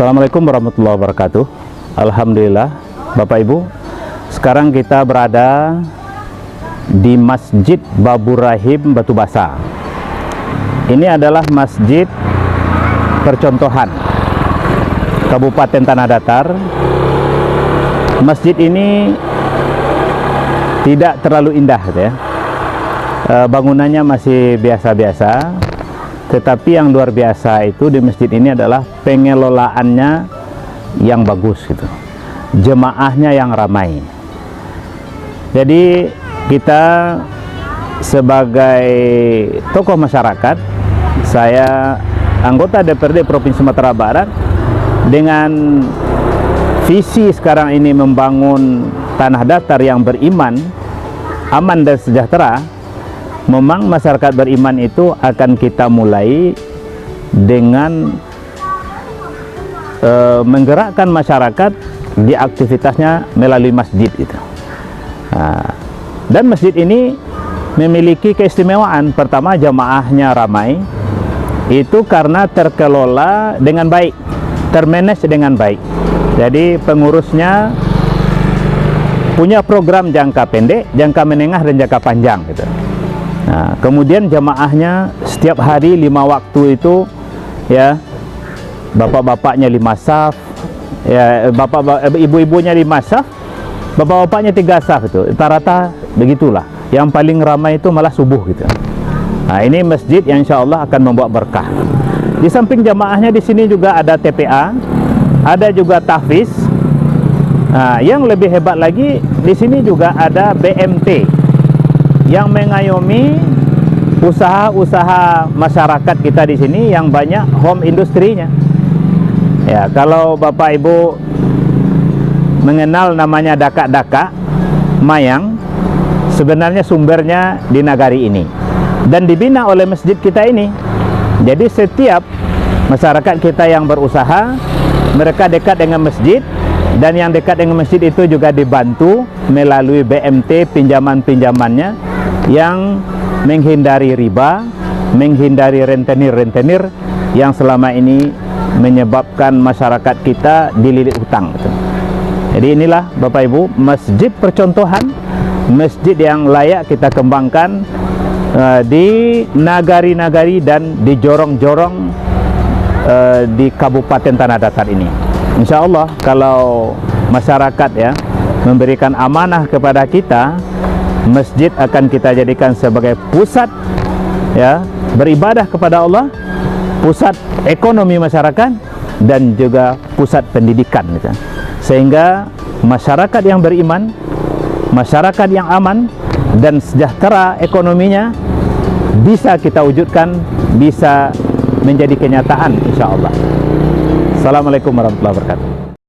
Assalamualaikum warahmatullahi wabarakatuh. Alhamdulillah, Bapak Ibu, sekarang kita berada di Masjid Babur Rahim Batu Basa. Ini adalah masjid percontohan Kabupaten Tanah Datar. Masjid ini tidak terlalu indah, ya. Bangunannya masih biasa-biasa. Tetapi yang luar biasa itu di masjid ini adalah pengelolaannya yang bagus gitu. Jemaahnya yang ramai. Jadi kita sebagai tokoh masyarakat, saya anggota DPRD Provinsi Sumatera Barat, dengan visi sekarang ini membangun tanah datar yang beriman, aman dan sejahtera. Memang masyarakat beriman itu akan kita mulai dengan menggerakkan masyarakat di aktivitasnya melalui masjid itu. Dan masjid ini memiliki keistimewaan. Pertama, jamaahnya ramai, itu karena terkelola dengan baik, termanage dengan baik. Jadi pengurusnya punya program jangka pendek, jangka menengah, dan jangka panjang gitu. Nah, kemudian jamaahnya setiap hari 5 waktu itu, ya, bapak-bapaknya 5 saf, ya, ibu-ibunya 5 saf, bapak-bapaknya 3 saf itu. Rata-rata begitulah. Yang paling ramai itu malah subuh gitu. Nah, ini masjid yang insya Allah akan membawa berkah. Di samping jamaahnya di sini juga ada TPA, ada juga tahfiz. Nah, yang lebih hebat lagi di sini juga ada BMT yang mengayomi usaha-usaha masyarakat kita di sini yang banyak home industrinya. Ya, kalau Bapak Ibu mengenal namanya Daka-Daka Mayang, sebenarnya sumbernya di nagari ini dan dibina oleh masjid kita ini. Jadi setiap masyarakat kita yang berusaha, mereka dekat dengan masjid, dan yang dekat dengan masjid itu juga dibantu melalui BMT pinjaman-pinjamannya yang menghindari riba, menghindari rentenir-rentenir yang selama ini menyebabkan masyarakat kita dililit hutang. Jadi inilah Bapak Ibu, masjid percontohan, masjid yang layak kita kembangkan di nagari-nagari dan di jorong-jorong di Kabupaten Tanah Datar ini. Insya Allah kalau masyarakat, ya, memberikan amanah kepada kita, masjid akan kita jadikan sebagai pusat, ya, beribadah kepada Allah, pusat ekonomi masyarakat, dan juga pusat pendidikan gitu. Sehingga masyarakat yang beriman, masyarakat yang aman dan sejahtera ekonominya bisa kita wujudkan, bisa menjadi kenyataan insya Allah. Assalamualaikum warahmatullahi wabarakatuh.